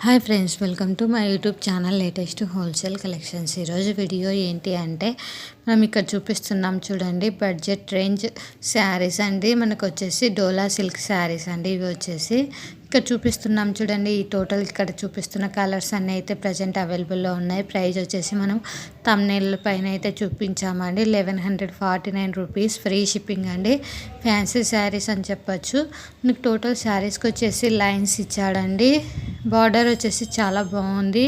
Hi friends, welcome to my YouTube channel latest wholesale collections. ఈరోజు video ఏంటి అంటే మనం ఇక్కడ చూపిస్తున్నాం చూడండి, బడ్జెట్ రేంజ్ శారీస్ అండి. మనకు వచ్చేసి డోలా సిల్క్ శారీస్ అండి. ఇవి వచ్చేసి ఇక్కడ చూపిస్తున్నాం చూడండి. ఈ టోటల్ ఇక్కడ చూపిస్తున్న కలర్స్ అన్నీ అయితే ప్రజెంట్ అవైలబుల్లో ఉన్నాయి. ప్రైస్ వచ్చేసి మనం థంబ్నెయిల్ పైన అయితే చూపించామండి. 1149 రూపీస్, ఫ్రీ షిప్పింగ్ అండి. ఫ్యాన్సీ శారీస్ అని చెప్పచ్చు. మనకు టోటల్ శారీస్కి వచ్చేసి లైన్స్ ఇచ్చాడండి. బార్డర్ వచ్చేసి చాలా బాగుంది,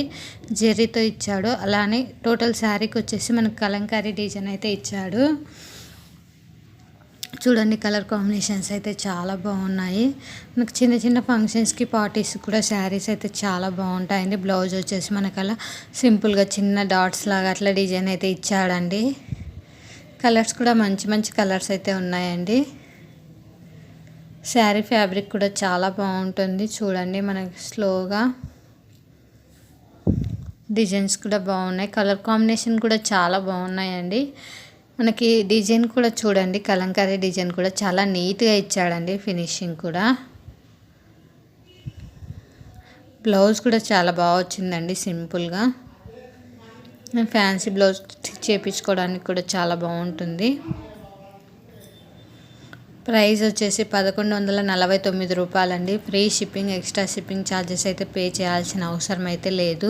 జెర్రీతో ఇచ్చాడు. అలానే టోటల్ శారీకి వచ్చేసి మనకు కలంకారీ డిజైన్ అయితే ఇచ్చాడు. చూడండి, కలర్ కాంబినేషన్స్ అయితే చాలా బాగున్నాయి. మనకు చిన్న చిన్న ఫంక్షన్స్కి, పార్టీస్ కూడా శారీస్ అయితే చాలా బాగుంటాయండి. బ్లౌజ్ వచ్చేసి మనకు అలా సింపుల్గా చిన్న డాట్స్ లాగా అట్లా డిజైన్ అయితే ఇచ్చాడండి. కలర్స్ కూడా మంచి మంచి కలర్స్ అయితే ఉన్నాయండి. శారీ ఫ్యాబ్రిక్ కూడా చాలా బాగుంటుంది. చూడండి, మనకి స్లోగా డిజైన్స్ కూడా బాగున్నాయి. కలర్ కాంబినేషన్ కూడా చాలా బాగున్నాయండి. మనకి డిజైన్ కూడా చూడండి, కలంకారీ డిజైన్ కూడా చాలా నీట్గా ఇచ్చాడండి. ఫినిషింగ్ కూడా, బ్లౌజ్ కూడా చాలా బాగా వచ్చిందండి. సింపుల్గా ఫ్యాన్సీ బ్లౌజ్ చేయించుకోవడానికి కూడా చాలా బాగుంటుంది. ప్రైస్ వచ్చేసి 1149 రూపాయలండి. Free shipping, extra shipping charges అయితే పే చేయాల్సిన అవసరం అయితే లేదు.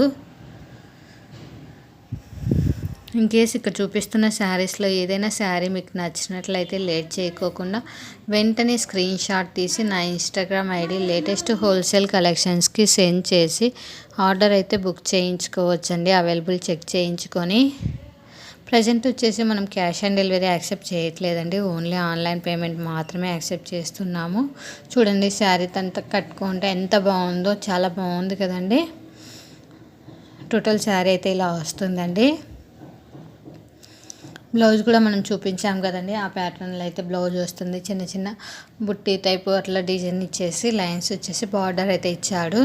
ఇన్కేస్ ఇక్కడ చూపిస్తున్న శారీస్లో ఏదైనా శారీ మీకు నచ్చినట్లయితే లేట్ చేయకోకుండా వెంటనే స్క్రీన్ షాట్ తీసి నా ఇన్స్టాగ్రామ్ ఐడి లేటెస్ట్ హోల్సేల్ కలెక్షన్స్కి సెండ్ చేసి ఆర్డర్ అయితే బుక్ చేయించుకోవచ్చండి. అవైలబుల్ చెక్ చేయించుకొని. ప్రజెంట్ వచ్చేసి మనం క్యాష్ ఆన్ డెలివరీ యాక్సెప్ట్ చేయట్లేదండి. ఓన్లీ ఆన్లైన్ పేమెంట్ మాత్రమే యాక్సెప్ట్ చేస్తున్నాము. చూడండి, శారీ అంతా కట్టుకుంటే ఎంత బాగుందో, చాలా బాగుంది కదండి. టోటల్ శారీ అయితే ఇలా వస్తుందండి. బ్లౌజ్ కూడా మనం చూపించాం కదండి, ఆ ప్యాటర్న్లో అయితే బ్లౌజ్ వస్తుంది. చిన్న చిన్న బుట్టి టైపు అట్లా డిజైన్ ఇచ్చేసి లైన్స్ వచ్చేసి బార్డర్ అయితే ఇచ్చాడు.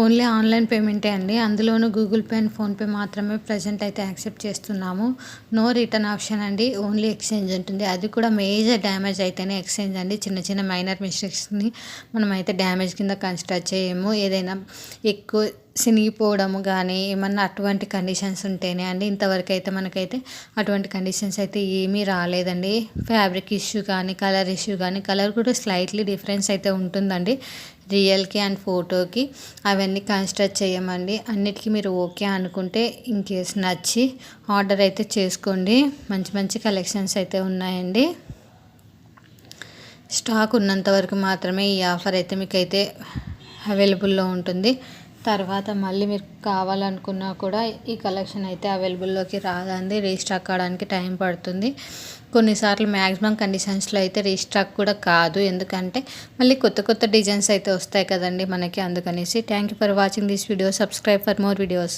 ఓన్లీ ఆన్లైన్ పేమెంటే అండి. అందులోనూ గూగుల్ పే అండ్ ఫోన్పే మాత్రమే ప్రజెంట్ అయితే యాక్సెప్ట్ చేస్తున్నాము. నో రిటర్న్ ఆప్షన్ అండి. ఓన్లీ ఎక్స్చేంజ్ ఉంటుంది. అది కూడా మేజర్ డ్యామేజ్ అయితేనే ఎక్స్చేంజ్ అండి. చిన్న చిన్న మైనర్ మిస్టేక్స్ని మనం అయితే డ్యామేజ్ కింద కన్సిడర్ చేయము. ఏదైనా ఎక్కువ సినిగిపోవడము కానీ ఏమన్నా అటువంటి కండిషన్స్ ఉంటేనే అండి. ఇంతవరకు అయితే మనకైతే అటువంటి కండిషన్స్ అయితే ఏమీ రాలేదండి. ఫ్యాబ్రిక్ ఇష్యూ కానీ, కలర్ ఇష్యూ కానీ, కలర్ కూడా స్లైట్లీ డిఫరెన్స్ అయితే ఉంటుందండి రియల్కి అండ్ ఫోటోకి. అవన్నీ కన్సిడర్ చేయమండి. అన్నిటికీ మీరు ఓకే అనుకుంటే ఇన్కేస్ నచ్చి ఆర్డర్ అయితే చేసుకోండి. మంచి మంచి కలెక్షన్స్ అయితే ఉన్నాయండి. స్టాక్ ఉన్నంత వరకు మాత్రమే ఈ ఆఫర్ అయితే మీకైతే అవైలబుల్లో ఉంటుంది. తర్వాత మళ్ళీ మీరు కావాలనుకున్నా కూడా ఈ కలెక్షన్ అయితే అవైలబుల్లోకి రాదండి. రీస్టాక్ కావడానికి టైం పడుతుంది. కొన్నిసార్లు మ్యాక్సిమం కండిషన్స్లో అయితే రీస్టాక్ కూడా కాదు. ఎందుకంటే మళ్ళీ కొత్త కొత్త డిజైన్స్ అయితే వస్తాయి కదండి మనకి. అందుకనేసి thank you for watching this video. Subscribe for more videos.